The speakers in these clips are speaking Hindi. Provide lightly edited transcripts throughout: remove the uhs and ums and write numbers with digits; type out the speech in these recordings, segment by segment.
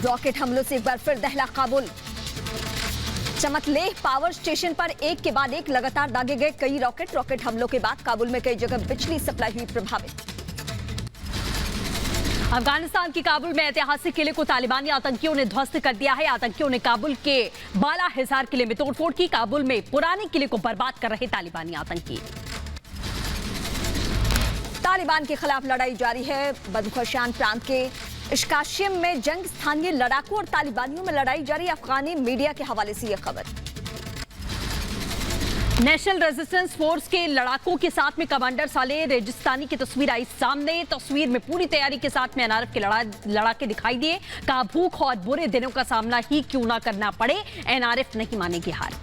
रॉकेट हमलों से एक बार फिर दहला काबुल। चमकलेह पावर स्टेशन पर एक के बाद एक लगातार दागे गए कई रॉकेट हमलों के बाद काबुल में कई जगह बिजली सप्लाई हुई प्रभावित। अफगानिस्तान की काबुल में ऐतिहासिक किले को तालिबानी आतंकियों ने ध्वस्त कर दिया है। आतंकियों ने काबुल के बाला हिसार किले में तोड़फोड़ की। काबुल में पुराने किले को बर्बाद कर रहे तालिबानी आतंकी। तालिबान के खिलाफ लड़ाई जारी है। बदखशान प्रांत के इश्काशिम में जंग, स्थानीय लड़ाकों और तालिबानियों में लड़ाई जारी। अफगानी मीडिया के हवाले से यह खबर। नेशनल रेजिस्टेंस फोर्स के लड़ाकों के साथ में कमांडर साले रेगिस्तानी की तस्वीर आई सामने। तस्वीर में पूरी तैयारी के साथ में एनआरएफ के लड़ाके दिखाई दिए। कहा भूख और बुरे दिनों का सामना ही क्यों ना करना पड़े, एनआरएफ नहीं मानेगी हार।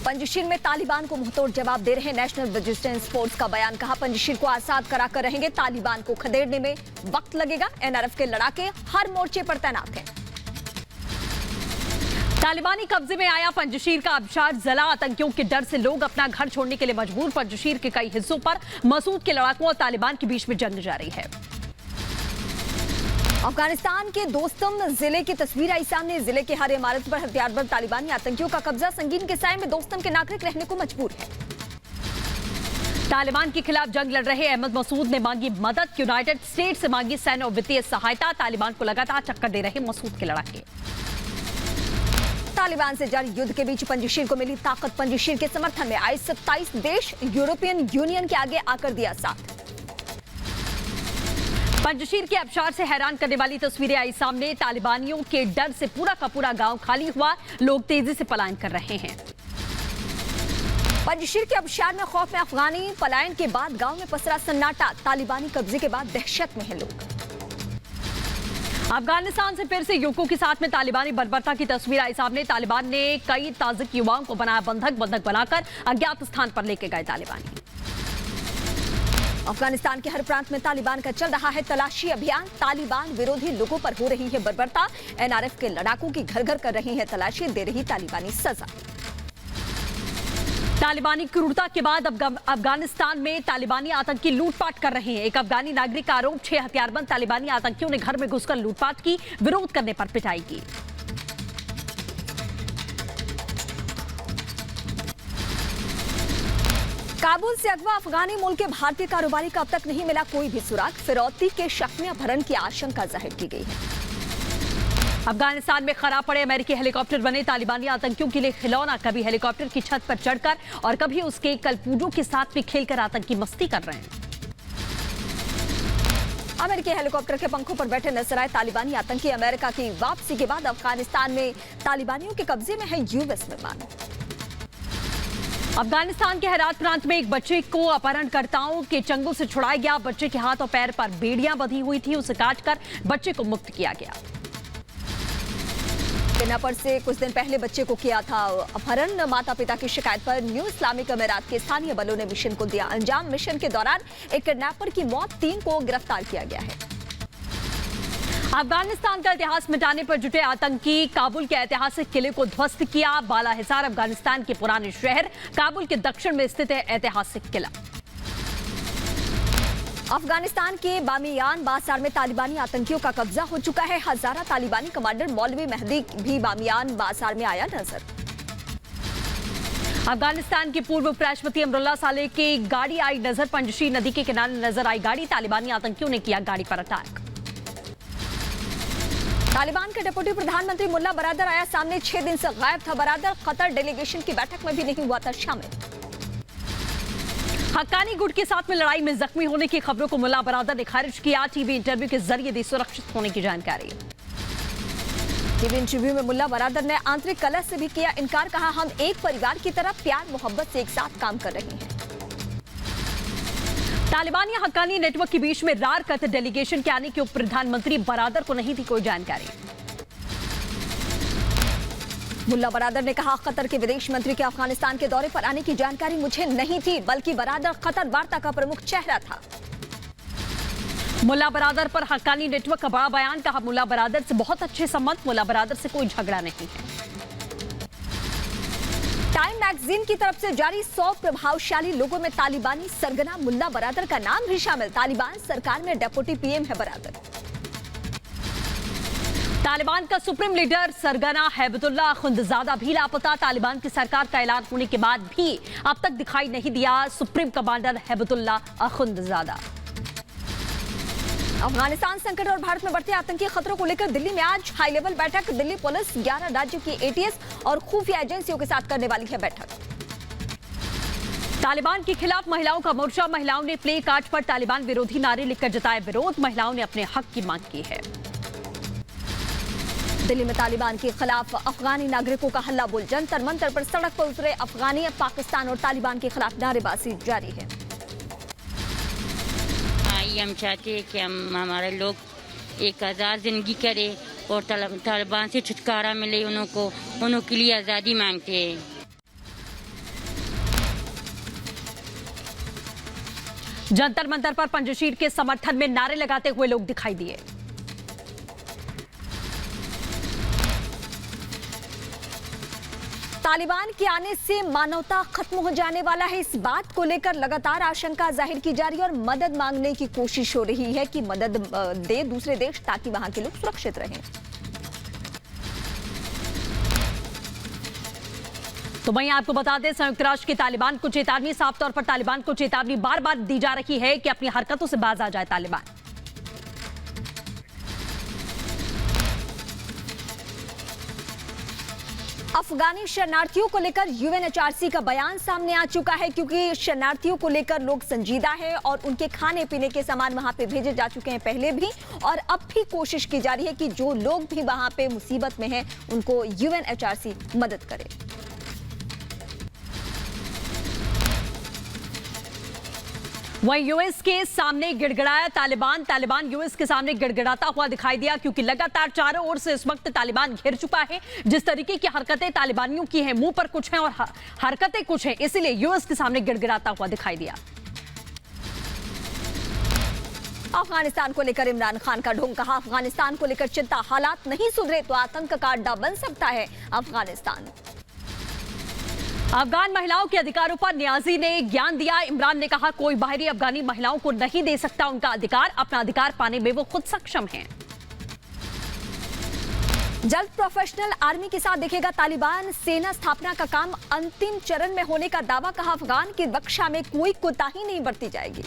पंजशीर में तालिबान को मुंहतोड़ जवाब दे रहे नेशनल रेजिस्टेंस फोर्स का बयान। कहा पंजशीर को आजाद कराकर रहेंगे, तालिबान को खदेड़ने में वक्त लगेगा। एनआरएफ के लड़ाके हर मोर्चे पर तैनात हैं। तालिबानी कब्जे में आया पंजशीर का आबशार जला। आतंकियों के डर से लोग अपना घर छोड़ने के लिए मजबूर। पंजशीर के कई हिस्सों पर मसूद के लड़ाकों और तालिबान के बीच में जंग जारी है। अफगानिस्तान के दोस्तम जिले की तस्वीर आई सामने। जिले के हर इमारत पर हथियारबंद तालिबानी आतंकियों का कब्जा। संगीन के साए में दोस्तम के नागरिक रहने को मजबूर है। तालिबान के खिलाफ जंग लड़ रहे अहमद मसूद ने मांगी मदद। यूनाइटेड स्टेट से मांगी सैन्य और वित्तीय सहायता। तालिबान को लगातार टक्कर दे रहे मसूद के लड़ाके। तालिबान से जारी युद्ध के बीच पंजशीर को मिली ताकत। पंजशीर के समर्थन में आए 27 देश यूरोपियन यूनियन के आगे आकर दिया साथ। पंजशीर के आबशार से हैरान करने वाली तस्वीरें आई सामने। तालिबानियों के डर से पूरा का पूरा गांव खाली हुआ। लोग तेजी से पलायन कर रहे हैं। पंजशीर के आबशार में खौफ में अफगानी। पलायन के बाद गांव में पसरा सन्नाटा। तालिबानी कब्जे के बाद दहशत में हैं लोग। अफगानिस्तान से फिर से युवकों के साथ में तालिबानी बर्बरता की तस्वीर आई सामने। तालिबान ने कई ताजिक युवाओं को बनाया बंधक बनाकर अज्ञात स्थान पर लेके गए तालिबानी। अफगानिस्तान के हर प्रांत में तालिबान का चल रहा है तलाशी अभियान। तालिबान विरोधी लोगों पर हो रही है बर्बरता। एनआरएफ के लड़ाकों की घर घर कर रही है तलाशी, दे रही तालिबानी सजा। तालिबानी क्रूरता के बाद अफगानिस्तान में तालिबानी आतंकी लूटपाट कर रहे हैं। एक अफगानी नागरिक का आरोप, 6 हथियारबंद तालिबानी आतंकियों ने घर में घुसकर लूटपाट की। विरोध करने पर पिटाई की। काबुल से अगवा अफगानी मूल के भारतीय कारोबारी का अब तक नहीं मिला कोई भी सुराग। फिरौती के शक में अपहरण की आशंका जाहिर की गई है। अफगानिस्तान में खराब पड़े अमेरिकी हेलीकॉप्टर बने तालिबानी आतंकियों के लिए खिलौना। कभी हेलीकॉप्टर की छत पर चढ़कर और कभी उसके कलपूजों के साथ भी खेलकर आतंकी मस्ती कर रहे हैं। अमेरिकी हेलीकॉप्टर के पंखों पर बैठे नजर आए तालिबानी आतंकी। अमेरिका की वापसी के बाद अफगानिस्तान में तालिबानियों के कब्जे में है यूएस विमान। अफगानिस्तान के हेरात प्रांत में एक बच्चे को अपहरणकर्ताओं के चंगुल से छुड़ाया गया। बच्चे के हाथ और पैर पर बेड़ियां बंधी हुई थी। उसे काटकर बच्चे को मुक्त किया गया। किडनैपर से कुछ दिन पहले बच्चे को किया था अपहरण। माता पिता की शिकायत पर न्यू इस्लामिक अमीरात के स्थानीय बलों ने मिशन को दिया अंजाम। मिशन के दौरान एक किडनैपर की मौत, 3 को गिरफ्तार किया गया है। अफगानिस्तान का इतिहास मिटाने पर जुटे आतंकी काबुल के ऐतिहासिक किले को ध्वस्त किया। बाला हिसार अफगानिस्तान के पुराने शहर काबुल के दक्षिण में स्थित है ऐतिहासिक किला। अफगानिस्तान के बामियान बाजार में तालिबानी आतंकियों का कब्जा हो चुका है। हजारा तालिबानी कमांडर मौलवी मेहदी भी बामियान बाजार में आया नजर। अफगानिस्तान के पूर्व उपराष्ट्रपति अमरुल्लाह सालेह की गाड़ी आई नजर। पंजशीर नदी के किनारे नजर आई गाड़ी। तालिबानी आतंकियों ने किया गाड़ी पर अटैक। तालिबान के डिप्टी प्रधानमंत्री मुल्ला बरादर आया सामने। 6 दिन से गायब था बरादर। कतर डेलीगेशन की बैठक में भी नहीं हुआ था शामिल। हक्कानी गुट के साथ में लड़ाई में जख्मी होने की खबरों को मुल्ला बरादर ने खारिज किया। टीवी इंटरव्यू के जरिए दी सुरक्षित होने की जानकारी। टीवी इंटरव्यू में मुल्ला बरादर ने आंतरिक कलह से भी किया इनकार। कहा हम एक परिवार की तरह प्यार मोहब्बत से एक साथ काम कर रहे हैं। तालिबानी हक्कानी नेटवर्क के बीच में रार कतर डेलीगेशन के आने की उप प्रधानमंत्री बरादर को नहीं थी कोई जानकारी। मुल्ला बरादर ने कहा कतर के विदेश मंत्री के अफगानिस्तान के दौरे पर आने की जानकारी मुझे नहीं थी, बल्कि बरादर कतर वार्ता का प्रमुख चेहरा था। मुल्ला बरादर पर हक्कानी नेटवर्क का बड़ा बयान। कहा मुल्ला बरादर से बहुत अच्छे संबंध, मुल्ला बरादर से कोई झगड़ा नहीं है। टाइम मैगजीन की तरफ से जारी 100 प्रभावशाली लोगों में तालिबानी सरगना मुल्ला बरादर का नाम भी शामिल। तालिबान सरकार में डेप्यूटी पीएम है बरादर। तालिबान का सुप्रीम लीडर सरगना हैबतुल्लाह खुंदजादा भी लापता। तालिबान की सरकार का ऐलान होने के बाद भी अब तक दिखाई नहीं दिया सुप्रीम कमांडर हैबतुल्लाह खुंदजादा। अफगानिस्तान संकट और भारत में बढ़ते आतंकी खतरों को लेकर दिल्ली में आज हाई लेवल बैठक। दिल्ली पुलिस 11 राज्यों की एटीएस और खुफिया एजेंसियों के साथ करने वाली है बैठक। तालिबान के खिलाफ महिलाओं का मोर्चा। महिलाओं ने प्ले कार्ड पर तालिबान विरोधी नारे लिखकर जताया विरोध। महिलाओं ने अपने हक की मांग की है। दिल्ली में तालिबान के खिलाफ अफगानी नागरिकों का हल्ला बोल। जंतर मंतर पर सड़क पर उतरे अफगानी। पाकिस्तान और तालिबान के खिलाफ नारेबाजी जारी है। हम चाहते हैं कि हमारे लोग एक आज़ाद जिंदगी करें और तालिबान से छुटकारा मिले। उनके लिए आज़ादी मांगते हैं। जंतर मंतर पर पंजशीर के समर्थन में नारे लगाते हुए लोग दिखाई दिए। तालिबान के आने से मानवता खत्म हो जाने वाला है, इस बात को लेकर लगातार आशंका जाहिर की जा रही है और मदद मांगने की कोशिश हो रही है कि मदद दे दूसरे देश ताकि वहां के लोग सुरक्षित रहें। तो वहीं आपको बता दें, संयुक्त राष्ट्र की तालिबान को चेतावनी। साफ तौर पर तालिबान को चेतावनी बार बार दी जा रही है कि अपनी हरकतों से बाज आ जाए तालिबान। अफगानी शरणार्थियों को लेकर यूएनएचआरसी का बयान सामने आ चुका है, क्योंकि शरणार्थियों को लेकर लोग संजीदा है और उनके खाने पीने के सामान वहां पे भेजे जा चुके हैं पहले भी, और अब भी कोशिश की जा रही है कि जो लोग भी वहां पे मुसीबत में हैं उनको यूएनएचआरसी मदद करे। वहीं यूएस के सामने गिड़गिड़ाया तालिबान। तालिबान यूएस के सामने गिड़गिड़ाता हुआ दिखाई दिया, क्योंकि लगातार चारों ओर से इस वक्त तालिबान घिर चुका है। जिस तरीके की हरकतें तालिबानियों की हैं, मुंह पर कुछ हैं और हरकतें कुछ हैं, इसीलिए यूएस के सामने गिड़गिड़ाता हुआ दिखाई दिया। अफगानिस्तान को लेकर इमरान खान का ढोंग। कहा, अफगानिस्तान को लेकर चिंता, हालात नहीं सुधरे तो आतंक का अड्डा बन सकता है अफगानिस्तान। अफगान महिलाओं के अधिकारों पर न्याजी ने ज्ञान दिया। इमरान ने कहा, कोई बाहरी अफगानी महिलाओं को नहीं दे सकता उनका अधिकार। अपना अधिकार पाने में वो खुद सक्षम हैं। जल्द प्रोफेशनल आर्मी के साथ दिखेगा तालिबान। सेना स्थापना का काम अंतिम चरण में होने का दावा। कहा, अफगान की रक्षा में कोई कोताही नहीं बरती जाएगी।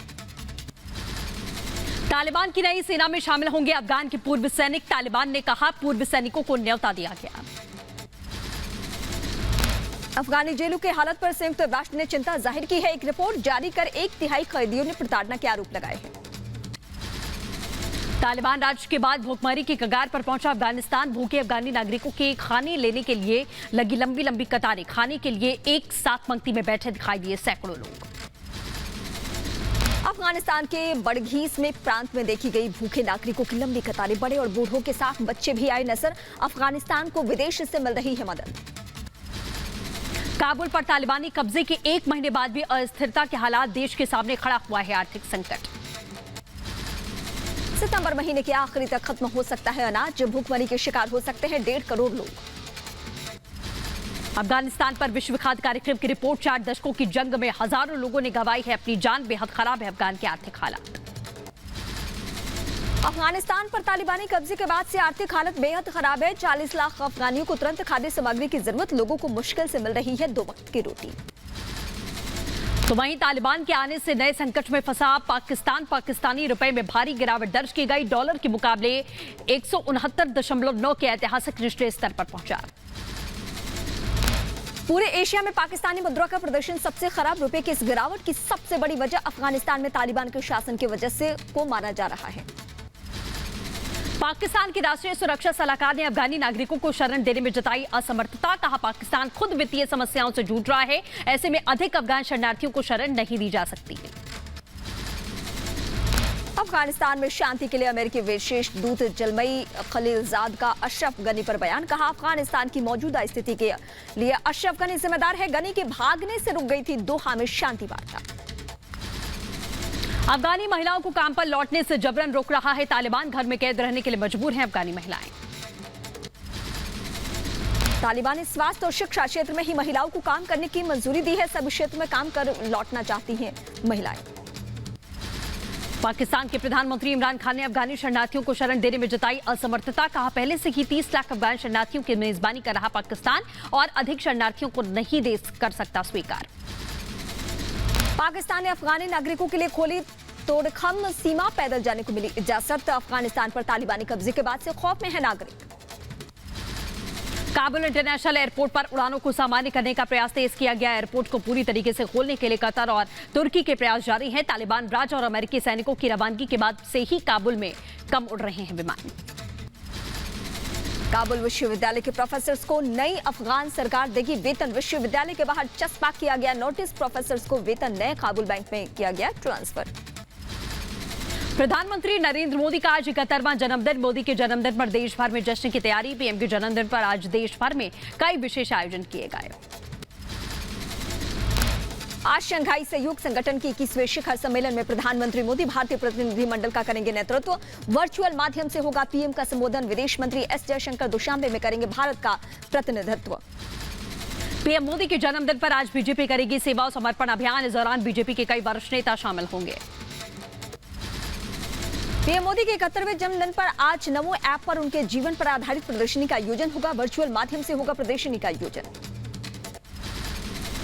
तालिबान की नई सेना में शामिल होंगे अफगान के पूर्व सैनिक। तालिबान ने कहा, पूर्व सैनिकों को न्योता दिया गया। अफगानी जेलों के हालत पर संयुक्त राष्ट्र ने चिंता जाहिर की है। एक रिपोर्ट जारी कर 1/3 कैदियों ने प्रताड़ना के आरोप लगाए हैं। तालिबान राज्य के बाद भूखमरी की कगार पर पहुंचा अफगानिस्तान। भूखे अफगानी नागरिकों के खाने लेने के लिए लगी लंबी लंबी कतारें। खाने के लिए एक साथ पंक्ति में बैठे दिखाई दिए सैकड़ों लोग। अफगानिस्तान के बड़घीस में प्रांत में देखी गई भूखे नागरिकों की लंबी कतारें। बड़े और बूढ़ों के साथ बच्चे भी आए नजर। अफगानिस्तान को विदेश से मिल रही है मदद। काबुल पर तालिबानी कब्जे के 1 महीने बाद भी अस्थिरता के हालात। देश के सामने खड़ा हुआ है आर्थिक संकट। सितंबर महीने के आखिरी तक खत्म हो सकता है अनाज। भूखमरी के शिकार हो सकते हैं 1.5 करोड़ लोग। अफगानिस्तान पर विश्व खाद्य कार्यक्रम की रिपोर्ट। 4 दशकों की जंग में हजारों लोगों ने गंवाई है अपनी जान। बेहद खराब है अफगान के आर्थिक हालात। अफगानिस्तान पर तालिबानी कब्जे के बाद से आर्थिक हालत बेहद खराब है। 40 लाख अफगानियों को तुरंत खाद्य सामग्री की जरूरत। लोगों को मुश्किल से मिल रही है 2 वक्त की रोटी। तो वहीं तालिबान के आने से नए संकट में फंसा पाकिस्तान। पाकिस्तानी रुपए में भारी गिरावट दर्ज की गई। डॉलर के मुकाबले 169.9 के ऐतिहासिक निचले स्तर पर पहुंचा। पूरे एशिया में पाकिस्तानी मुद्रा का प्रदर्शन सबसे खराब। रुपए की इस गिरावट की सबसे बड़ी वजह अफगानिस्तान में तालिबान के शासन की वजह से को माना जा रहा है। पाकिस्तान के राष्ट्रीय सुरक्षा सलाहकार ने अफगानी नागरिकों को शरण देने में जताई असमर्थता। कहा, पाकिस्तान खुद वित्तीय समस्याओं से जूझ रहा है। ऐसे में अधिक अफगान शरणार्थियों को शरण नहीं दी जा सकती है। अफगानिस्तान में शांति के लिए अमेरिकी विशेष दूत जलमई खलीलजाद का अशरफ गनी पर बयान। कहा, अफगानिस्तान की मौजूदा स्थिति के लिए अशरफ गनी जिम्मेदार है। गनी के भागने से रुक गई थी दोहा में शांति वार्ता। अफगानी महिलाओं को काम पर लौटने से जबरन रोक रहा है तालिबान। घर में कैद रहने के लिए मजबूर हैं अफगानी महिलाएं। तालिबान स्वास्थ्य और शिक्षा क्षेत्र में ही महिलाओं को काम करने की मंजूरी दी है। सभी क्षेत्र में काम कर लौटना चाहती हैं महिलाएं। पाकिस्तान के प्रधानमंत्री इमरान खान ने अफगानी शरणार्थियों को शरण देने में जताई असमर्थता। कहा, पहले से ही 30 लाख अफगान शरणार्थियों की मेजबानी कर रहा पाकिस्तान और अधिक शरणार्थियों को नहीं कर सकता स्वीकार। पाकिस्तान ने अफगानी नागरिकों के लिए खोली तोड़खम सीमा, पैदल जाने को मिली इजाजत। अफगानिस्तान पर तालिबानी कब्जे के बाद से खौफ में है नागरिक। काबुल इंटरनेशनल एयरपोर्ट पर उड़ानों को सामान्य करने का प्रयास तेज किया गया। एयरपोर्ट को पूरी तरीके से खोलने के लिए कतर और तुर्की के प्रयास जारी हैं। तालिबान राज और अमेरिकी सैनिकों की रवानगी के बाद से ही काबुल में कम उड़ रहे हैं विमान। काबुल विश्वविद्यालय के प्रोफेसर्स को नई अफगान सरकार देगी वेतन। विश्वविद्यालय के बाहर चस्पा किया गया नोटिस। प्रोफेसर्स को वेतन नए काबुल बैंक में किया गया ट्रांसफर। प्रधानमंत्री नरेंद्र मोदी का आज 71वां जन्मदिन। मोदी के जन्मदिन पर देश भर में जश्न की तैयारी। पीएम के जन्मदिन पर आज देश भर में कई विशेष आयोजन किए गए। आज शंघाई सहयोग संगठन की 21वें शिखर सम्मेलन में प्रधानमंत्री मोदी भारतीय प्रतिनिधिमंडल का करेंगे नेतृत्व। वर्चुअल माध्यम से होगा पीएम का संबोधन। विदेश मंत्री एस जयशंकर दुशांबे में करेंगे भारत का प्रतिनिधित्व। पीएम मोदी के जन्मदिन पर आज बीजेपी करेगी सेवा और समर्पण अभियान। इस दौरान बीजेपी के कई वरिष्ठ नेता शामिल होंगे। पीएम मोदी के 71वें जन्मदिन पर आज नमो ऐप पर उनके जीवन पर आधारित प्रदर्शनी का आयोजन होगा। वर्चुअल माध्यम से होगा प्रदर्शनी का आयोजन।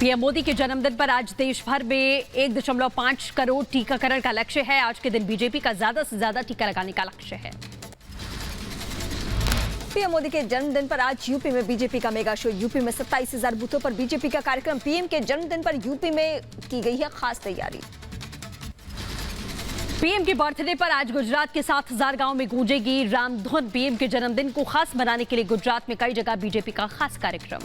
पीएम मोदी के जन्मदिन पर आज देश भर में 1.5 करोड़ टीकाकरण का लक्ष्य है। आज के दिन बीजेपी का ज्यादा से ज्यादा टीका लगाने का लक्ष्य है। पीएम मोदी के जन्मदिन पर आज यूपी में बीजेपी का मेगा शो। यूपी में 27,000 बूथों पर बीजेपी का कार्यक्रम। पीएम के जन्मदिन पर यूपी में की गई है खास तैयारी। पीएम के बर्थडे पर आज गुजरात के 7,000 गांव में गूंजेगी रामधुन। पीएम के जन्मदिन को खास बनाने के लिए गुजरात में कई जगह बीजेपी का खास कार्यक्रम।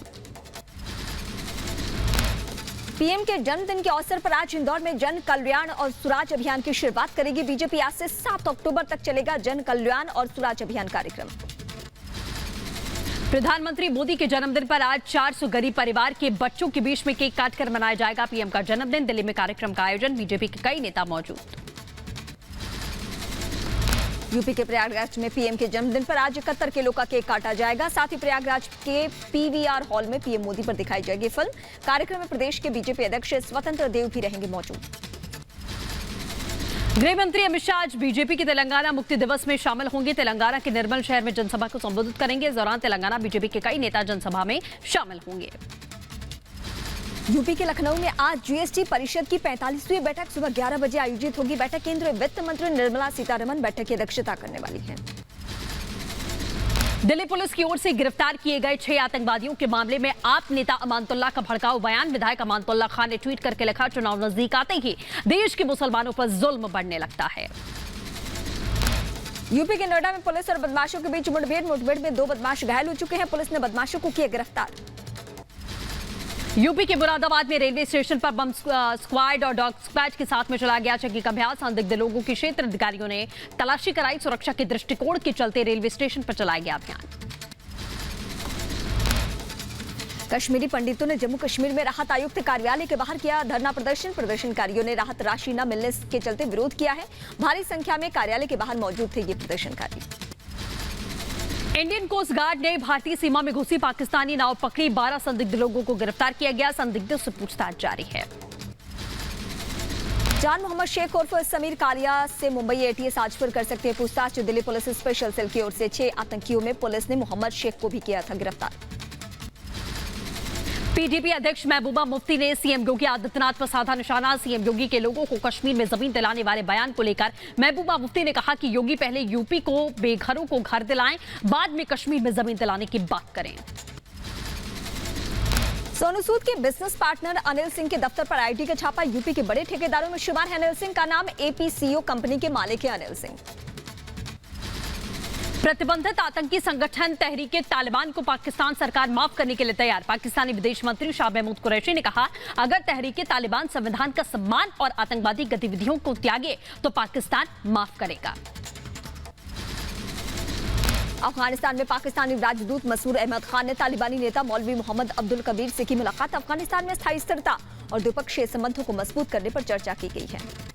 पीएम के जन्मदिन के अवसर पर आज इंदौर में जन कल्याण और सुराज अभियान की शुरुआत करेगी बीजेपी। आज से 7 अक्टूबर तक चलेगा जन कल्याण और सुराज अभियान कार्यक्रम। प्रधानमंत्री मोदी के जन्मदिन पर आज 400 गरीब परिवार के बच्चों के बीच में केक काटकर मनाया जाएगा पीएम का जन्मदिन। दिल्ली में कार्यक्रम का आयोजन। बीजेपी के कई नेता मौजूद। यूपी के प्रयागराज में पीएम के जन्मदिन पर आज 71 किलो का केक काटा जाएगा। साथ ही प्रयागराज के पीवीआर हॉल में पीएम मोदी पर दिखाई जाएगी फिल्म। कार्यक्रम में प्रदेश के बीजेपी अध्यक्ष स्वतंत्र देव भी रहेंगे मौजूद। गृह मंत्री अमित शाह आज बीजेपी के तेलंगाना मुक्ति दिवस में शामिल होंगे। तेलंगाना के निर्मल शहर में जनसभा को संबोधित करेंगे। इस दौरान तेलंगाना बीजेपी के कई नेता जनसभा में शामिल होंगे। यूपी के लखनऊ में आज जीएसटी परिषद की 45वीं बैठक सुबह 11 बजे आयोजित होगी। बैठक केंद्रीय वित्त मंत्री निर्मला सीतारमण बैठक की अध्यक्षता करने वाली है। दिल्ली पुलिस की ओर से गिरफ्तार किए गए 6 आतंकवादियों के मामले में आप नेता अमानतुल्लाह का भड़काऊ बयान। विधायक अमानतुल्लाह खान ने ट्वीट करके लिखा, चुनाव नजदीक आते ही देश के मुसलमानों पर जुल्म बढ़ने लगता है। यूपी के नोएडा में पुलिस और बदमाशों के बीच मुठभेड़ में 2 बदमाश घायल हो चुके हैं। पुलिस ने बदमाशों को किया गिरफ्तार। यूपी के मुरादाबाद में रेलवे स्टेशन पर बम स्क्वाड और डॉग स्क्वाड के साथ में चला गया चेकिंग अभ्यास। संदिग्ध लोगों की क्षेत्र अधिकारियों ने तलाशी कराई। सुरक्षा के दृष्टिकोण के चलते रेलवे स्टेशन पर चलाया गया अभियान। कश्मीरी पंडितों ने जम्मू कश्मीर में राहत आयुक्त कार्यालय के बाहर किया धरना प्रदर्शन। प्रदर्शनकारियों ने राहत राशि न मिलने के चलते विरोध किया है। भारी संख्या में कार्यालय के बाहर मौजूद थे ये प्रदर्शनकारी। इंडियन कोस्ट गार्ड ने भारतीय सीमा में घुसी पाकिस्तानी नाव पकड़ी। 12 संदिग्ध लोगों को गिरफ्तार किया गया। संदिग्धों से पूछताछ जारी है। जान मोहम्मद शेख उर्फ समीर कालिया से मुंबई एटीएस आज फिर कर सकती है पूछताछ। दिल्ली पुलिस स्पेशल सेल की ओर से 6 आतंकियों में पुलिस ने मोहम्मद शेख को भी किया था गिरफ्तार। पीडीपी अध्यक्ष महबूबा मुफ्ती ने सीएम योगी आदित्यनाथ पर साधा निशाना। सीएम योगी के लोगों को कश्मीर में जमीन दिलाने वाले बयान को लेकर महबूबा मुफ्ती ने कहा कि योगी पहले यूपी को बेघरों को घर दिलाएं, बाद में कश्मीर में जमीन दिलाने की बात करें। सोनू सूद के बिजनेस पार्टनर अनिल सिंह के दफ्तर पर आईटी का छापा। यूपी के बड़े ठेकेदारों में शुमार है अनिल सिंह का नाम। एपीसीओ कंपनी के मालिक है अनिल सिंह। प्रतिबंधित आतंकी संगठन तहरीके तालिबान को पाकिस्तान सरकार माफ करने के लिए तैयार। पाकिस्तानी विदेश मंत्री शाह महमूद कुरैशी ने कहा, अगर तहरीके तालिबान संविधान का सम्मान और आतंकवादी गतिविधियों को त्यागे तो पाकिस्तान माफ करेगा। अफगानिस्तान में पाकिस्तानी राजदूत मसूद अहमद खान ने तालिबानी नेता मौलवी मोहम्मद अब्दुल कबीर से की मुलाकात। अफगानिस्तान में स्थायी स्थिरता और द्विपक्षीय संबंधों को मजबूत करने पर चर्चा की गई है।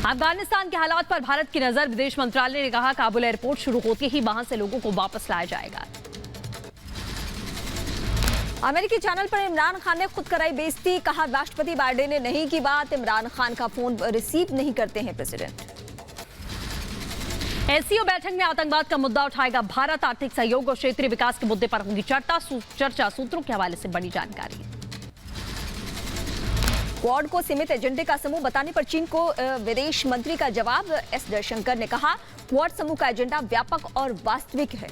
अफगानिस्तान के हालात पर भारत की नजर। विदेश मंत्रालय ने कहा, काबुल एयरपोर्ट शुरू होते ही वहां से लोगों को वापस लाया जाएगा। अमेरिकी चैनल पर इमरान खान ने खुद कराई बेइज्जती, कहा राष्ट्रपति बाइडेन ने नहीं की बात, इमरान खान का फोन रिसीव नहीं करते हैं प्रेसिडेंट। एससीओ बैठक में आतंकवाद का मुद्दा उठाएगा भारत, आर्थिक सहयोग और क्षेत्रीय विकास के मुद्दे पर होगी चर्चा। सूत्रों के हवाले से बड़ी जानकारी। क्वाड को सीमित एजेंडे का समूह बताने पर चीन को विदेश मंत्री का जवाब, एस जयशंकर ने कहा क्वाड समूह का एजेंडा व्यापक और वास्तविक है।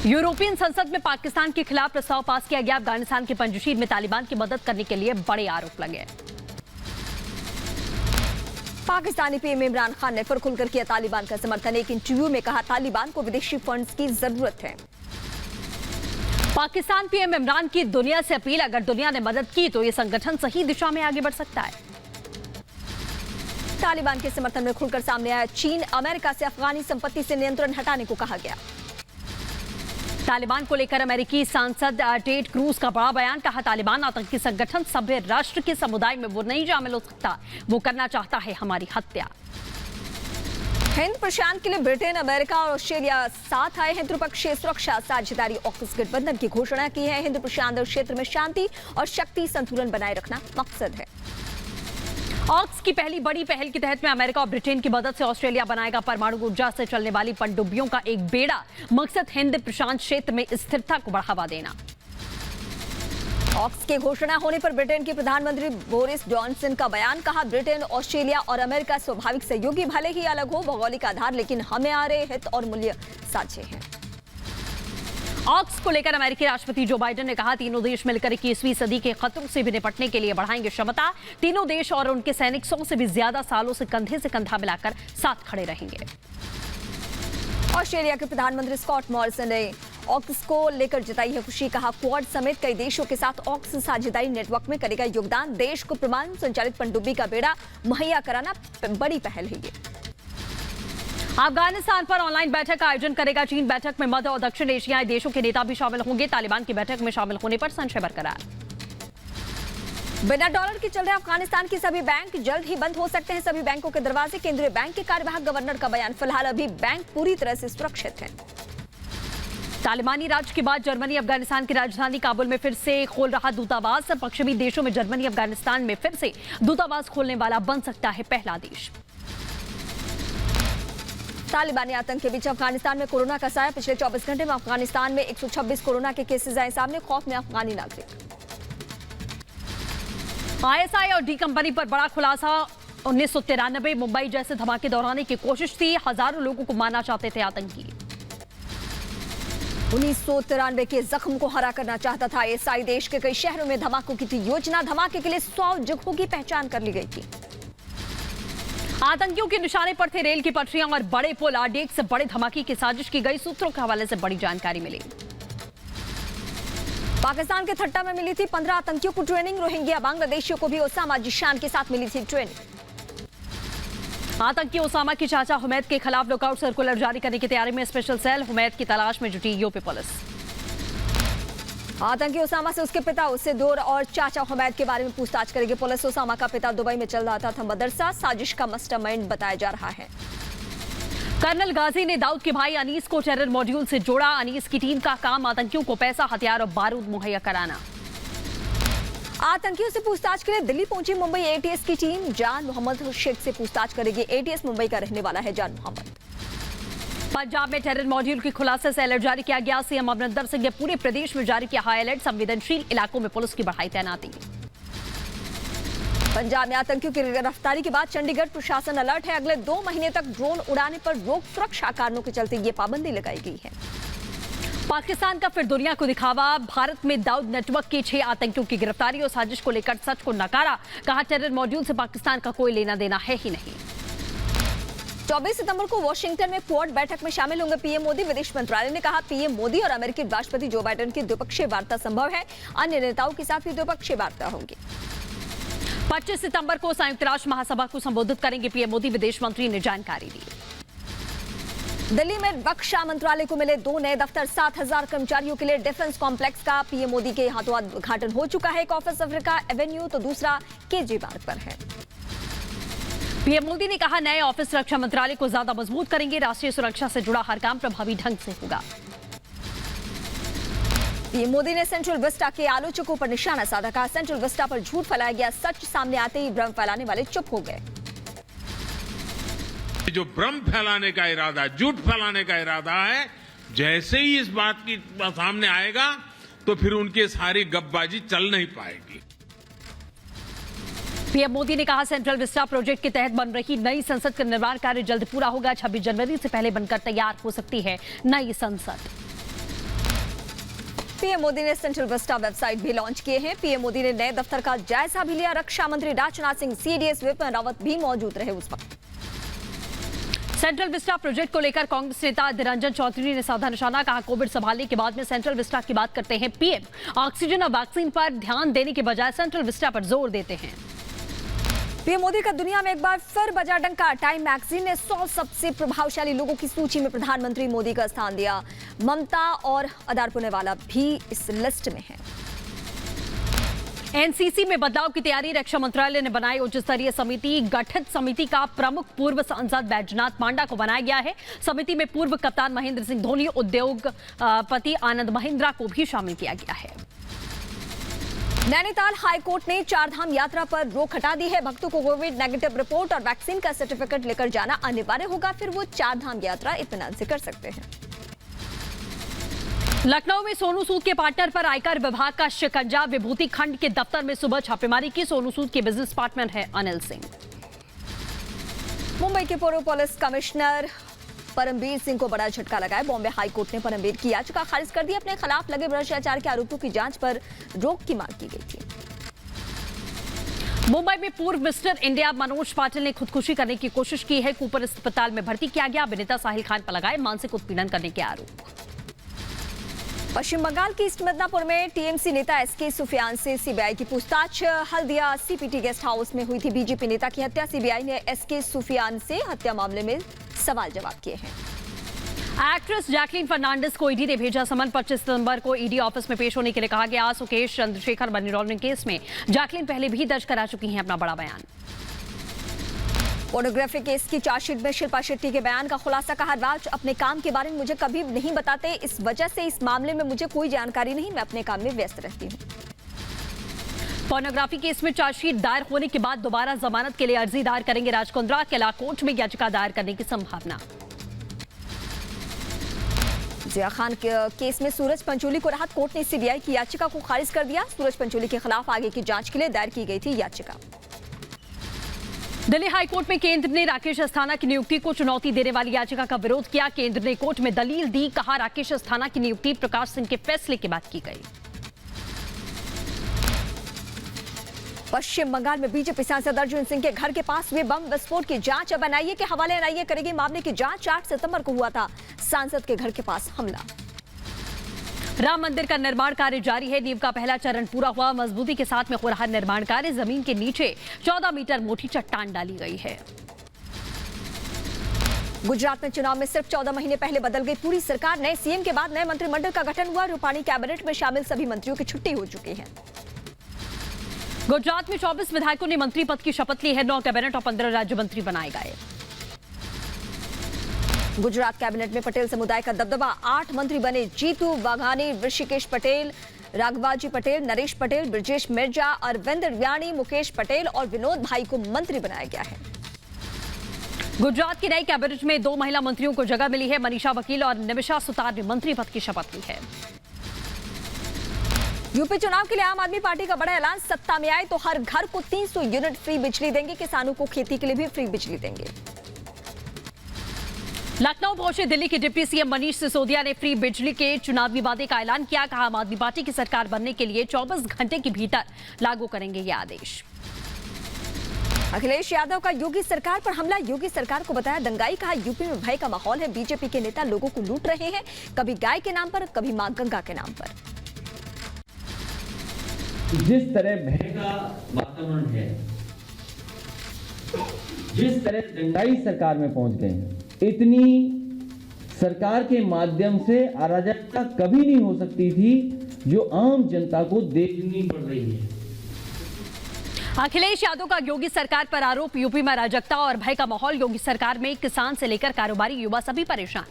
यूरोपियन संसद में पाकिस्तान के खिलाफ प्रस्ताव पास किया गया, अफगानिस्तान के पंजशीर में तालिबान की मदद करने के लिए बड़े आरोप लगे। पाकिस्तानी पीएम इमरान खान ने फिर खुलकर किया तालिबान का समर्थन, एक इंटरव्यू में कहा तालिबान को विदेशी फंड्स की जरूरत है। पाकिस्तान पीएम इमरान की दुनिया से अपील, अगर दुनिया ने मदद की तो ये संगठन सही दिशा में आगे बढ़ सकता है। तालिबान के समर्थन में खुलकर सामने आया चीन, अमेरिका से अफगानी संपत्ति से नियंत्रण हटाने को कहा गया। तालिबान को लेकर अमेरिकी सांसद टेड क्रूज का बड़ा बयान, कहा तालिबान आतंकी संगठन सभ्य राष्ट्र के समुदाय में वो नहीं शामिल हो सकता, वो करना चाहता है हमारी हत्या। हिंद प्रशांत के लिए ब्रिटेन, अमेरिका और ऑस्ट्रेलिया साथ आए हैं। त्रिपक्षीय सुरक्षा साझेदारी ऑक्स गठबंधन की घोषणा की है। हिंद प्रशांत क्षेत्र में शांति और शक्ति संतुलन बनाए रखना मकसद है। ऑक्स की पहली बड़ी पहल के तहत में अमेरिका और ब्रिटेन की मदद से ऑस्ट्रेलिया बनाएगा परमाणु ऊर्जा से चलने वाली पनडुब्बियों का एक बेड़ा, मकसद हिंद प्रशांत क्षेत्र में स्थिरता को बढ़ावा देना। ऑक्स के घोषणा होने पर ब्रिटेन के प्रधानमंत्री बोरिस जॉनसन का बयान, कहा ब्रिटेन, ऑस्ट्रेलिया और अमेरिका स्वाभाविक सहयोगी भले ही अलग हो भौगोलिक आधार, लेकिन हमारे हित और मूल्य साझे हैं। ऑक्स को लेकर अमेरिकी राष्ट्रपति जो बाइडेन ने कहा तीनों देश मिलकर 21वीं सदी के खतरों से भी निपटने के लिए बढ़ाएंगे क्षमता। तीनों देश और उनके सैनिक 100 से भी ज्यादा सालों से कंधा मिलाकर साथ खड़े रहेंगे। ऑस्ट्रेलिया के प्रधानमंत्री स्कॉट मॉरिसन ने ऑक्स को लेकर जताई है खुशी, कहा क्वाड समेत कई देशों के साथ ऑक्स साझेदारी नेटवर्क में करेगा योगदान। देश को परमाणु संचालित पनडुब्बी का बेड़ा मुहैया कराना बड़ी पहल है। ये अफगानिस्तान पर ऑनलाइन बैठक का आयोजन करेगा चीन। बैठक में मध्य और दक्षिण एशियाई देशों के नेता भी शामिल होंगे। तालिबान की बैठक में शामिल होने पर संशय बरकरार। बिना डॉलर के चल रहे अफगानिस्तान के सभी बैंक जल्द ही बंद हो सकते हैं। सभी बैंकों के दरवाजे, केंद्रीय बैंक के कार्यवाहक गवर्नर का बयान, फिलहाल अभी बैंक पूरी तरह से सुरक्षित हैं। तालिबानी राज के बाद जर्मनी अफगानिस्तान की राजधानी काबुल में फिर से खोल रहा दूतावास। पश्चिमी देशों में जर्मनी अफगानिस्तान में फिर से दूतावास खोलने वाला बन सकता है पहला देश। तालिबानी आतंक के बीच अफगानिस्तान में कोरोना का साया, पिछले 24 घंटे में अफगानिस्तान में 126 कोरोना के केसेस आए सामने, खौफ में अफगानी नागरिक। आईएसआई और डी कंपनी पर बड़ा खुलासा, 1993 मुंबई जैसे धमाके दोहराने की कोशिश थी, हजारों लोगों को मारना चाहते थे आतंकी। 1993 के जख्म को हरा करना चाहता था आईएसआई, देश के कई शहरों में धमाकों की थी योजना। धमाके के लिए 100 जगहों की पहचान कर ली गई थी। आतंकियों के निशाने पर थे रेल की पटरियां और बड़े पुल। आरडीएक्स से बड़े धमाके की साजिश की गई, सूत्रों के हवाले से बड़ी जानकारी मिली। पाकिस्तान के थट्टा में मिली थी 15 आतंकियों को ट्रेनिंग। रोहिंग्या बांग्लादेशियों को भी ओसामा जिशान के साथ मिली थी ट्रेनिंग। आतंकी ओसामा की चाचा हुमैद के खिलाफ लुकआउट सर्कुलर जारी करने की तैयारी में स्पेशल सेल, हुमैद की तलाश में जुटी यूपी पुलिस। आतंकी ओसामा से उसके पिता उससे दूर और चाचा हुमैद के बारे में पूछताछ करेगी पुलिस। ओसामा का पिता दुबई में चल रहा था मदरसा, साजिश का मास्टरमाइंड बताया जा रहा है। कर्नल गाजी ने दाऊद के भाई अनीस को टेरर मॉड्यूल से जोड़ा। अनीस की टीम का काम आतंकियों को पैसा, हथियार और बारूद मुहैया कराना। आतंकियों से पूछताछ के लिए दिल्ली पहुंची मुंबई एटीएस की टीम। जान मोहम्मद शेख से पूछताछ करेगी एटीएस, मुंबई का रहने वाला है जान मोहम्मद। पंजाब में टेरर मॉड्यूल के खुलासे से अलर्ट जारी किया गया। सीएम अमरिंदर सिंह ने पूरे प्रदेश में जारी किया हाई अलर्ट, संवेदनशील इलाकों में पुलिस की बढ़ाई तैनाती। पंजाब में आतंकियों की गिरफ्तारी के बाद चंडीगढ़ प्रशासन अलर्ट है। अगले 2 महीने तक ड्रोन उड़ाने पर रोक, सुरक्षा कारणों के चलते ये पाबंदी लगाई गई है। पाकिस्तान का फिर दुनिया को दिखावा, भारत में दाऊद नेटवर्क के 6 आतंकियों की गिरफ्तारी और साजिश को लेकर सच को नकारा। कहा टेरर मॉड्यूल से पाकिस्तान का कोई लेना देना है ही नहीं। 24 सितंबर को वॉशिंगटन में क्वाड बैठक में शामिल होंगे पीएम मोदी। विदेश मंत्रालय ने कहा पीएम मोदी और अमेरिकी राष्ट्रपति जो बाइडेन की द्विपक्षीय वार्ता संभव है। अन्य नेताओं के साथ भी द्विपक्षीय वार्ता होगी। 25 सितंबर को संयुक्त राष्ट्र महासभा को संबोधित करेंगे पीएम मोदी, विदेश मंत्री ने जानकारी दी। दिल्ली में रक्षा मंत्रालय को मिले 2 नए दफ्तर, 7000 कर्मचारियों के लिए डिफेंस कॉम्प्लेक्स का पीएम मोदी के हाथों उद्घाटन हो चुका है। एक ऑफिस अफ्रीका एवेन्यू तो दूसरा केजे मार्ग पर है। पीएम मोदी ने कहा नए ऑफिस रक्षा मंत्रालय को ज्यादा मजबूत करेंगे, राष्ट्रीय सुरक्षा से जुड़ा हर काम प्रभावी ढंग से होगा। पीएम मोदी ने सेंट्रल विस्टा के आलोचकों पर निशाना साधा। कहा सेंट्रल विस्टा पर झूठ फैलाया गया, सच सामने आते ही भ्रम फैलाने वाले चुप हो गए। जो भ्रम फैलाने का इरादा, झूठ फैलाने का इरादा है, जैसे ही इस बात की सामने आएगा तो फिर उनकी सारी गपबाजी चल नहीं पाएगी। पीएम मोदी ने कहा सेंट्रल विस्टा प्रोजेक्ट के तहत बन रही नई संसद का निर्माण कार्य जल्द पूरा होगा। 26 जनवरी से पहले बनकर तैयार हो सकती है नई संसद। पीएम मोदी ने सेंट्रल विस्टा वेबसाइट भी लॉन्च किए हैं। पीएम मोदी ने नए दफ्तर का जायजा भी लिया। रक्षा मंत्री राजनाथ सिंह, सीडीएस विपिन रावत भी मौजूद रहे उस वक्त। सेंट्रल विस्टा प्रोजेक्ट को लेकर कांग्रेस नेता अधीर रंजन चौधरी ने साधा निशाना। कहा कोविड संभालने के बाद में सेंट्रल विस्टा की बात करते हैं पीएम। ऑक्सीजन और वैक्सीन पर ध्यान देने के बजाय सेंट्रल विस्टा पर जोर देते हैं। पीएम मोदी का दुनिया में एक बार फिर बजा डंका। टाइम मैगजीन ने 100 सबसे प्रभावशाली लोगों की सूची में प्रधानमंत्री मोदी का स्थान दिया। ममता और अदार पुनेवाला भी इस लिस्ट में हैं। एनसीसी में बदलाव की तैयारी, रक्षा मंत्रालय ने बनाई उच्च स्तरीय समिति। गठित समिति का प्रमुख पूर्व सांसद बैजनाथ पांडा को बनाया गया है। समिति में पूर्व कप्तान महेंद्र सिंह धोनी, उद्योगपति आनंद महिंद्रा को भी शामिल किया गया है। नैनीताल हाईकोर्ट ने चारधाम यात्रा पर रोक हटा दी है। भक्तों को कोविड नेगेटिव रिपोर्ट और वैक्सीन का सर्टिफिकेट लेकर जाना अनिवार्य होगा, फिर वो चारधाम यात्रा इत्मीनान से कर सकते हैं। लखनऊ में सोनू सूद के पार्टनर पर आयकर विभाग का शिकंजा। विभूति खंड के दफ्तर में सुबह छापेमारी की। सोनू सूद के बिजनेस पार्टनर है अनिल सिंह। मुंबई के पूर्व पुलिस कमिश्नर परमबीर सिंह को बड़ा झटका लगा है। बॉम्बे हाईकोर्ट ने परमबीर की याचिका खारिज कर दी। अपने खिलाफ लगे भ्रष्टाचार के आरोपों की जांच पर रोक की मांग की गई थी। मुंबई में पूर्व मिस्टर इंडिया मनोज पाटिल ने खुदकुशी करने की कोशिश की है। कूपर अस्पताल में भर्ती किया गया। अभिनेता साहिल खान पर लगाए मानसिक उत्पीड़न करने के आरोप। पश्चिम बंगाल की ईस्ट मिदनापुर में टीएमसी नेता एसके सुफियान से सीबीआई की पूछताछ। हल्दिया सीपीटी गेस्ट हाउस में हुई थी बीजेपी नेता की हत्या। सीबीआई ने एसके सुफियान से हत्या मामले में सवाल जवाब किए हैं। एक्ट्रेस जैकलीन फर्नांडिस को ईडी ने भेजा समन। 25 सितंबर को ईडी ऑफिस में पेश होने के लिए कहा गया। Sukesh Chandrashekhar money laundering case में जैकलीन पहले भी दर्ज करा चुकी हैं अपना बड़ा बयान। पोर्नोग्राफी केस की चार्जशीट में शिल्पा शेट्टी के बयान का खुलासा। कहा राज अपने काम के बारे में मुझे कभी नहीं बताते, इस वजह से इस मामले में मुझे कोई जानकारी नहीं, मैं अपने काम में व्यस्त रहती हूँ। पोर्नोग्राफी केस में चार्जशीट दायर होने के बाद दोबारा जमानत के लिए अर्जी दायर करेंगे राज कुंद्रा। केला कोर्ट में याचिका दायर करने की संभावना। जिया खान के केस में सूरज पंचोली को राहत। कोर्ट ने सीबीआई की याचिका को खारिज कर दिया। सूरज पंचोली के खिलाफ आगे की जांच के लिए दायर की गई थी याचिका। दिल्ली हाईकोर्ट में केंद्र ने राकेश अस्थाना की नियुक्ति को चुनौती देने वाली याचिका का विरोध किया। केंद्र ने कोर्ट में दलील दी। कहा राकेश अस्थाना की नियुक्ति प्रकाश सिंह के फैसले के बाद की गई। पश्चिम बंगाल में बीजेपी सांसद अर्जुन सिंह के घर के पास हुए बम विस्फोट की जांच अब एनआईए के हवाले। एनआईए करेगी मामले की जांच। 8 सितंबर को हुआ था सांसद के घर के पास हमला। राम मंदिर का निर्माण कार्य जारी है। नींव का पहला चरण पूरा हुआ। मजबूती के साथ में हो रहा निर्माण कार्य। जमीन के नीचे 14 मीटर मोटी चट्टान डाली गई है। गुजरात में चुनाव में सिर्फ 14 महीने पहले बदल गई पूरी सरकार। नए सीएम के बाद नए मंत्रिमंडल का गठन हुआ। रूपाणी कैबिनेट में शामिल सभी मंत्रियों की छुट्टी हो चुकी है। गुजरात में 24 विधायकों ने मंत्री पद की शपथ ली है। 9 कैबिनेट और 15 राज्य मंत्री बनाए गए। गुजरात कैबिनेट में पटेल समुदाय का दबदबा। 8 मंत्री बने। जीतू वाघानी, ऋषिकेश पटेल, राघवाजी पटेल, नरेश पटेल, ब्रजेश मिर्जा, अरविंद रियाणी, मुकेश पटेल और विनोद भाई को मंत्री बनाया गया है। गुजरात की नई कैबिनेट में 2 महिला मंत्रियों को जगह मिली है। मनीषा वकील और निमिषा सुतार ने मंत्री पद की शपथ ली है। यूपी चुनाव के लिए आम आदमी पार्टी का बड़ा ऐलान। सत्ता में आए तो हर घर को 300 यूनिट फ्री बिजली देंगे। किसानों को खेती के लिए भी फ्री बिजली देंगे। लखनऊ पहुंचे दिल्ली के डिप्टी सीएम मनीष सिसोदिया ने फ्री बिजली के चुनावी वादे का ऐलान किया। कहा आम आदमी पार्टी की सरकार बनने के लिए 24 घंटे के भीतर लागू करेंगे ये आदेश। अखिलेश यादव का योगी सरकार पर हमला। योगी सरकार को बताया दंगाई। कहा यूपी में भय का माहौल है। बीजेपी के नेता लोगों को लूट रहे हैं, कभी गाय के नाम पर, कभी मां गंगा के नाम पर। जिस तरह भय का वातावरण है, जिस तरह दंगाई सरकार में पहुंच गए हैं, इतनी सरकार के माध्यम से अराजकता कभी नहीं हो सकती थी जो आम जनता को देखनी पड़ रही है। अखिलेश यादव का योगी सरकार पर आरोप। यूपी में अराजकता और भय का माहौल। योगी सरकार में किसान से लेकर कारोबारी, युवा सभी परेशान।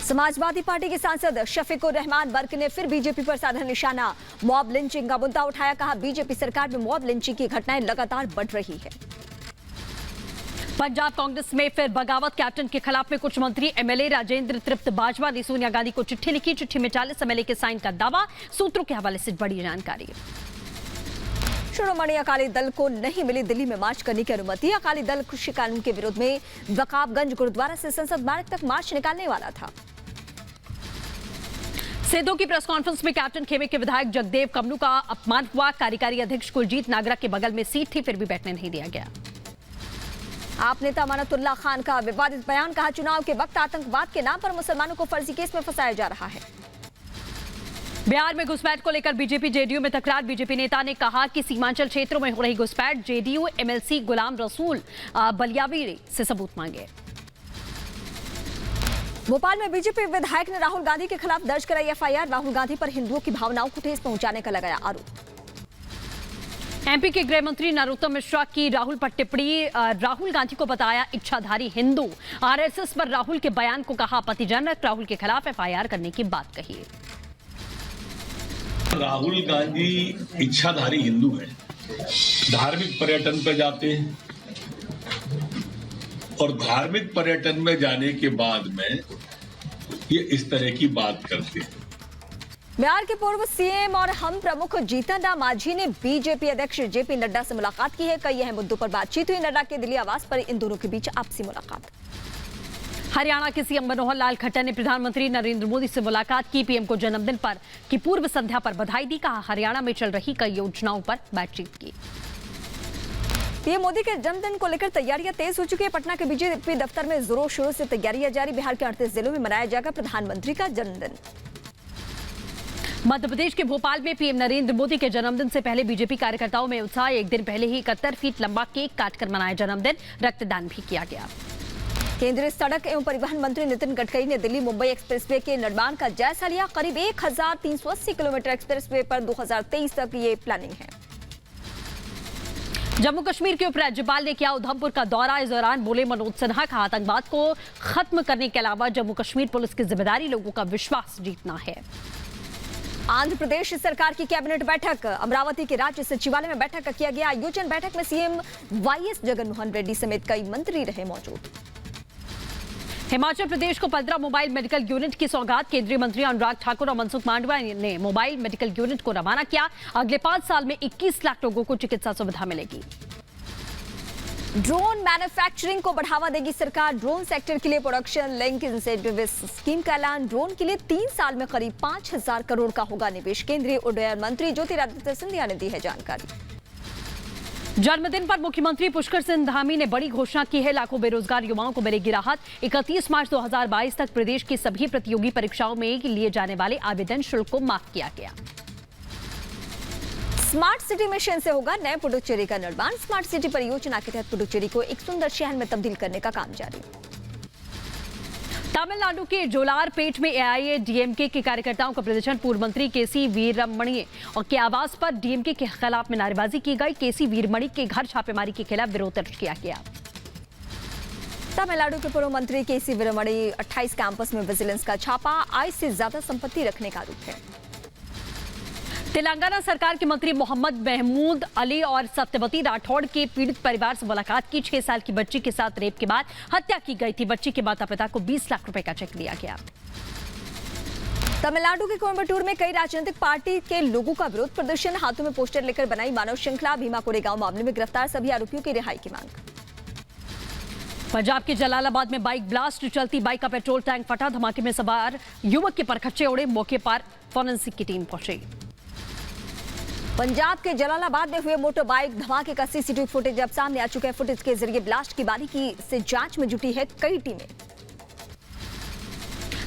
समाजवादी पार्टी के सांसद शफीकुर रहमान बर्क ने फिर बीजेपी पर साधा निशाना। मॉब लिंचिंग का मुद्दा उठाया, कहा बीजेपी सरकार में मॉब लिंचिंग की घटनाएं लगातार बढ़ रही है। पंजाब कांग्रेस में फिर बगावत, कैप्टन के खिलाफ में कुछ मंत्री एमएलए राजेंद्र तृप्त बाजवा ने सोनिया गांधी को चिट्ठी लिखी। चिट्ठी में 40 एमएलए के साइन का दावा। सूत्रों के हवाले से बड़ी जानकारी। शिरोमणि अकाली दल को नहीं मिली दिल्ली में मार्च करने की अनुमति। अकाली दल कृषि कानून के विरोध में रकाबगंज गुरुद्वारा से संसद मार्ग तक मार्च निकालने वाला था। सिद्धू की प्रेस कॉन्फ्रेंस में कैप्टन खेमे के विधायक जगदेव कमनू का अपमान हुआ। कार्यकारी अध्यक्ष कुलजीत नागरा के बगल में सीट थी, फिर भी बैठने नहीं दिया गया। आप नेता अमानतुल्लाह खान का विवादित बयान, कहा चुनाव के वक्त आतंकवाद के नाम पर मुसलमानों को फर्जी केस में फंसाया जा रहा है। बिहार में घुसपैठ को लेकर बीजेपी जेडीयू में तकरार। बीजेपी नेता ने कहा कि सीमांचल क्षेत्रों में हो रही घुसपैठ, जेडीयू एमएलसी गुलाम रसूल बलियावी से सबूत मांगे। भोपाल में बीजेपी विधायक ने राहुल गांधी के खिलाफ दर्ज कराई एफआईआर। राहुल गांधी पर हिंदुओं की भावनाओं को ठेस पहुंचाने का लगाया आरोप। एमपी के गृह मंत्री नरोत्तम मिश्रा की राहुल पर टिप्पणी। राहुल गांधी को बताया इच्छाधारी हिंदू। आरएसएस पर राहुल के बयान को कहा आपत्तिजनक। राहुल के खिलाफ एफआईआर करने की बात कही। राहुल गांधी इच्छाधारी हिंदू हैं, धार्मिक पर्यटन पे जाते हैं और धार्मिक पर्यटन में जाने के बाद में ये इस तरह की बात करते हैं। बिहार के पूर्व सीएम और हम प्रमुख जीतन राम मांझी ने बीजेपी अध्यक्ष जेपी नड्डा से मुलाकात की है। कई अहम मुद्दों पर बातचीत हुई। नड्डा के दिल्ली आवास पर इन दोनों के बीच आपसी मुलाकात। हरियाणा के सीएम मनोहर लाल खट्टर ने प्रधानमंत्री नरेंद्र मोदी से मुलाकात की। पीएम को जन्मदिन पर की पूर्व संध्या पर बधाई दी। कहा हरियाणा में चल रही कई योजनाओं पर बातचीत की। पीएम मोदी के जन्मदिन को लेकर तैयारियां तेज हो चुकी है। पटना के बीजेपी दफ्तर में जोरों शोरों से तैयारियां जारी। बिहार के 38 जिलों में मनाया जाएगा प्रधानमंत्री का जन्मदिन। मध्य प्रदेश के भोपाल में पीएम नरेंद्र मोदी के जन्मदिन से पहले बीजेपी कार्यकर्ताओं में उत्साह। एक दिन पहले ही 71 फीट लंबा केक काटकर मनाया जन्मदिन। रक्तदान भी किया गया। केंद्रीय सड़क एवं परिवहन मंत्री नितिन गडकरी ने दिल्ली मुंबई एक्सप्रेसवे के निर्माण का जायजा लिया। करीब 1380 किलोमीटर एक्सप्रेसवे पर 2023 तक ये प्लानिंग है। जम्मू कश्मीर के उपराज्यपाल ने किया उधमपुर का दौरा। इस दौरान बोले मनोज सिन्हा, कहा आतंकवाद को खत्म करने के अलावा जम्मू कश्मीर पुलिस की जिम्मेदारी लोगों का विश्वास जीतना है। आंध्र प्रदेश सरकार की कैबिनेट बैठक। अमरावती के राज्य सचिवालय में बैठक का किया गया आयोजन। बैठक में सीएम वाईएस जगनमोहन रेड्डी समेत कई मंत्री रहे मौजूद। हिमाचल प्रदेश को 15 मोबाइल मेडिकल यूनिट की सौगात। केंद्रीय मंत्री अनुराग ठाकुर और मनसुख मांडविया ने मोबाइल मेडिकल यूनिट को रवाना किया। अगले 5 साल में 21 लाख लोगों को चिकित्सा सुविधा मिलेगी। ड्रोन मैन्युफैक्चरिंग को बढ़ावा देगी सरकार। ड्रोन सेक्टर के लिए प्रोडक्शन लिंक इंसेंटिव स्कीम का ऐलान। ड्रोन के लिए 3 साल में करीब 5000 करोड़ का होगा निवेश। केंद्रीय उड्डयन मंत्री ज्योतिरादित्य सिंधिया ने दी है जानकारी। जन्मदिन पर मुख्यमंत्री पुष्कर सिंह धामी ने बड़ी घोषणा की है। लाखों बेरोजगार युवाओं को मिलेगी राहत। 31 मार्च 2022 तक प्रदेश की सभी प्रतियोगी परीक्षाओं में लिए जाने वाले आवेदन शुल्क को माफ किया गया। स्मार्ट सिटी मिशन से होगा नए पुडुचेरी का निर्माण। स्मार्ट सिटी परियोजना के तहत पुडुचेरी को एक सुंदर शहर में तब्दील करने का काम जारी। तमिलनाडु के जोलारपेट में एआईएडीएमके के कार्यकर्ताओं का प्रदर्शन। पूर्व मंत्री केसी वीरमणि और के आवास पर डीएमके के खिलाफ में नारेबाजी की गई। केसी वीरमणि के घर छापेमारी के खिलाफ विरोध दर्ज किया गया। तमिलनाडु के पूर्व मंत्री केसी वीरमणि 28 कैंपस में विजिलेंस का छापा। आय से ज्यादा संपत्ति रखने का आरोप है। तेलंगाना सरकार के मंत्री मोहम्मद महमूद अली और सत्यवती राठौड़ के पीड़ित परिवार से मुलाकात की। 6 साल की बच्ची के साथ रेप के बाद हत्या की गई थी। बच्ची के माता पिता को 20 लाख रुपए का चेक दिया गया। तमिलनाडु के कोयम्बटूर में कई राजनीतिक पार्टी के लोगों का विरोध प्रदर्शन। हाथों में पोस्टर लेकर बनाई मानव श्रृंखला। भीमा कोरेगांव मामले में गिरफ्तार सभी आरोपियों की रिहाई की मांग। पंजाब के जलालाबाद में बाइक ब्लास्ट। चलती बाइक का पेट्रोल टैंक फटा। धमाके में सवार युवक के परखच्चे उड़े। मौके पर फॉरेंसिक की टीम पहुंची। पंजाब के जलालाबाद में हुए मोटर बाइक धमाके का सीसीटीवी फुटेज अब सामने आ चुका है। फुटेज के जरिए ब्लास्ट की बारीकी से जांच में जुटी है कई टीमें।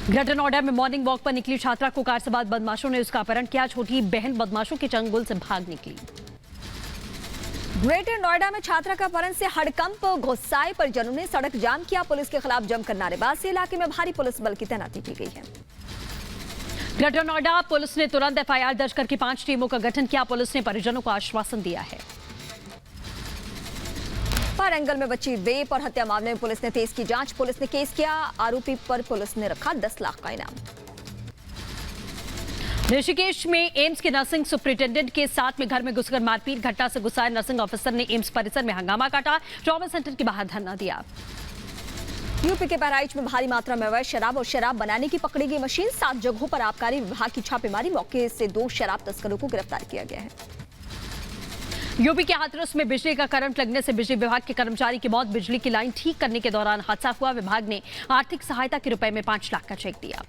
ग्रेटर नोएडा में मॉर्निंग वॉक पर निकली छात्रा को कार सवार बदमाशों ने उसका अपहरण किया। छोटी बहन बदमाशों के चंगुल से भाग निकली। ग्रेटर नोएडा में छात्रा का अपहरण से हड़कंप। गुस्साए परिजनों ने सड़क जाम किया। पुलिस के खिलाफ जमकर नारेबाजी। इलाके में भारी पुलिस बल की तैनाती की गई है। ग्रेटर नोएडा पुलिस ने तुरंत एफआईआर दर्ज करके 5 टीमों का गठन किया। पुलिस ने परिजनों को आश्वासन दिया है। वारंगल में बच्ची रेप और हत्या मामले में पुलिस ने तेज की जांच। पुलिस ने केस किया, आरोपी पर पुलिस ने रखा 10 लाख का इनाम। ऋषिकेश में एम्स के नर्सिंग सुपरिटेंडेंट के साथ में घर में घुसकर मारपीट। घटना से गुस्साए नर्सिंग ऑफिसर ने एम्स परिसर में हंगामा काटा, ट्रॉमा सेंटर के बाहर धरना दिया। यूपी के बहराइच में भारी मात्रा में अवैध शराब और शराब बनाने की पकड़ी गई मशीन। 7 जगहों पर आबकारी विभाग की छापेमारी। मौके से 2 शराब तस्करों को गिरफ्तार किया गया है। यूपी के हाथरस में बिजली का करंट लगने से बिजली विभाग के कर्मचारी की मौत। बिजली की लाइन ठीक करने के दौरान हादसा हुआ। विभाग ने आर्थिक सहायता के रुपए में 5 लाख का चेक दिया।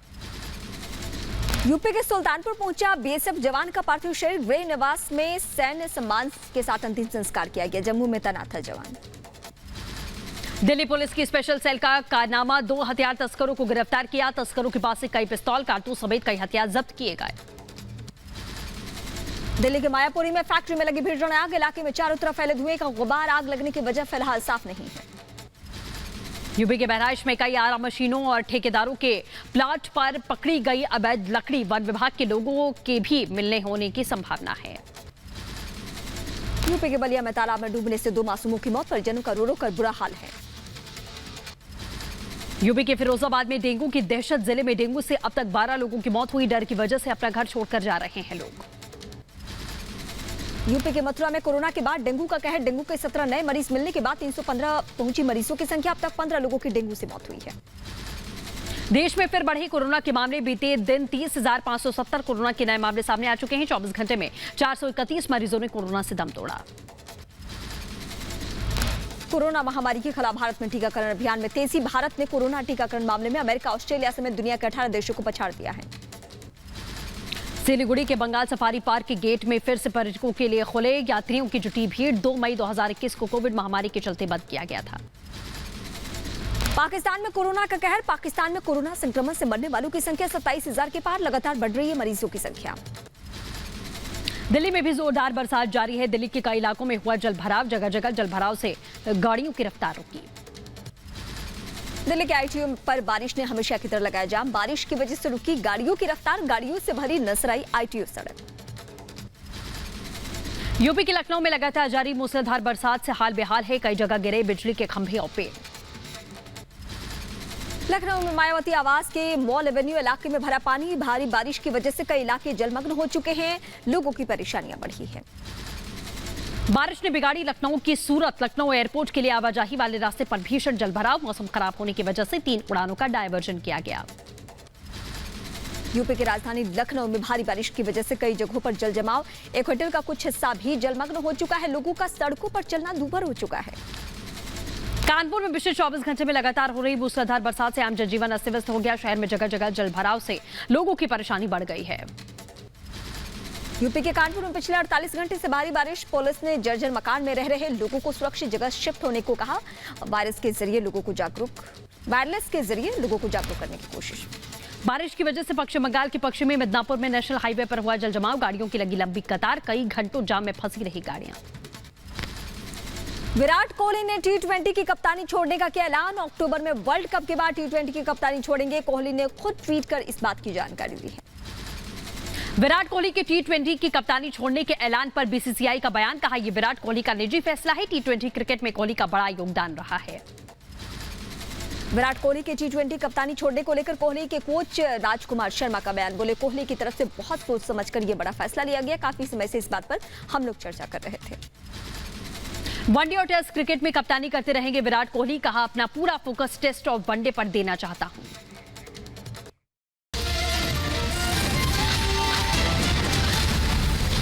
यूपी के सुल्तानपुर पहुंचा बीएसएफ जवान का पार्थिव शरीर। वे निवास में सैन्य सम्मान के साथ अंतिम संस्कार किया गया। जम्मू में तैनात था जवान। दिल्ली पुलिस की स्पेशल सेल का कारनामा। 2 हथियार तस्करों को गिरफ्तार किया। तस्करों के पास से कई पिस्तौल, कारतूस समेत कई हथियार जब्त किए गए। दिल्ली के मायापुरी में फैक्ट्री में लगी भीषण आग। इलाके में चारों तरफ फैले धुएं का गुबार। आग लगने की वजह फिलहाल साफ नहीं है। यूपी के बहराइच में कई आरा मशीनों और ठेकेदारों के प्लाट पर पकड़ी गई अवैध लकड़ी। वन विभाग के लोगों के भी मिलने होने की संभावना है। यूपी के बलिया में तालाब में डूबने से 2 मासूमों की मौत। परिजनों का रो रो कर बुरा हाल है। यूपी के फिरोजाबाद में डेंगू की दहशत। जिले में डेंगू से अब तक 12 लोगों की मौत हुई। डर की वजह से अपना घर छोड़कर जा रहे हैं लोग। यूपी के मथुरा में कोरोना के बाद डेंगू का कहर। डेंगू के 17 नए मरीज मिलने के बाद 315 पहुंची मरीजों की संख्या। अब तक 15 लोगों की डेंगू से मौत हुई है। देश में फिर बढ़े कोरोना के मामले। बीते दिन 30,570 कोरोना के नए मामले सामने आ चुके हैं। 24 घंटे में 431 मरीजों ने कोरोना से दम तोड़ा। कोरोना महामारी के खिलाफ भारत में टीकाकरण अभियान में तेजी। भारत ने कोरोना टीकाकरण मामले में अमेरिका, ऑस्ट्रेलिया समेत दुनिया के 18 देशों को पछाड़ दिया है। सिलीगुड़ी के बंगाल सफारी पार्क के गेट में फिर से पर्यटकों के लिए खुले। यात्रियों की जुटी भीड़। 2 मई 2021 को कोविड महामारी के चलते बंद किया गया था। पाकिस्तान में कोरोना का कहर। पाकिस्तान में कोरोना संक्रमण से मरने वालों की संख्या 27,000 के पार। लगातार बढ़ रही है मरीजों की संख्या। दिल्ली में भी जोरदार बरसात जारी है। दिल्ली के कई इलाकों में हुआ जलभराव। जगह जगह जलभराव से गाड़ियों की रफ्तार रुकी। दिल्ली के आईटीओ पर बारिश ने हमेशा की तरह लगाया जाम। बारिश की वजह से रुकी गाड़ियों की रफ्तार। गाड़ियों से भरी नजर आई आईटीओ सड़क। यूपी के लखनऊ में लगातार जारी मूसलाधार बरसात से हाल बेहाल है। कई जगह गिरे बिजली के खंभे और पेड़। लखनऊ में मायावती आवास के मॉल एवेन्यू इलाके में भरा पानी। भारी बारिश की वजह से कई इलाके जलमग्न हो चुके हैं। लोगों की परेशानियां बढ़ी है। बारिश ने बिगाड़ी लखनऊ की सूरत। लखनऊ एयरपोर्ट के लिए आवाजाही वाले रास्ते पर भीषण जलभराव। मौसम खराब होने की वजह से 3 उड़ानों का डायवर्जन किया गया। यूपी की राजधानी लखनऊ में भारी बारिश की वजह से कई जगहों पर जल जमाव। एक होटल का कुछ हिस्सा भी जलमग्न हो चुका है। लोगों का सड़कों पर चलना दूभर हो चुका है। कानपुर में पिछले 24 घंटे में लगातार हो रही मूसलाधार बरसात से आम जनजीवन अस्त व्यस्त हो गया। शहर में जगह जगह जलभराव से लोगों की परेशानी बढ़ गई है। यूपी के कानपुर में पिछले 48 घंटे से भारी बारिश। पुलिस ने जर्जर मकान में रह रहे लोगों को सुरक्षित जगह शिफ्ट होने को कहा। वायरलेस के जरिए लोगों को जागरूक करने की कोशिश। बारिश की वजह से पश्चिम बंगाल के पश्चिमी मिदनापुर में नेशनल हाईवे पर हुआ जलजमाव। गाड़ियों की लगी लंबी कतार। कई घंटों जाम में फंसी रही गाड़ियां। विराट कोहली ने T20 की कप्तानी छोड़ने का किया ऐलान। अक्टूबर में वर्ल्ड कप के बाद T20 की कप्तानी छोड़ेंगे। कोहली ने खुद ट्वीट कर इस बात की जानकारी दी है। विराट कोहली के T20 की कप्तानी छोड़ने के ऐलान पर बीसीसीआई का बयान। कहा यह विराट कोहली का निजी फैसला है। T20 क्रिकेट में कोहली का बड़ा योगदान रहा है। विराट कोहली के T20 कप्तानी छोड़ने को लेकर कोहली के कोच राजकुमार शर्मा का बयान। बोले कोहली की तरफ से बहुत सोच समझकर यह बड़ा फैसला लिया गया। काफी समय से इस बात पर हम लोग चर्चा कर रहे थे। वनडे और टेस्ट क्रिकेट में कप्तानी करते रहेंगे विराट कोहली। कहा अपना पूरा फोकस टेस्ट और वनडे पर देना चाहता हूं।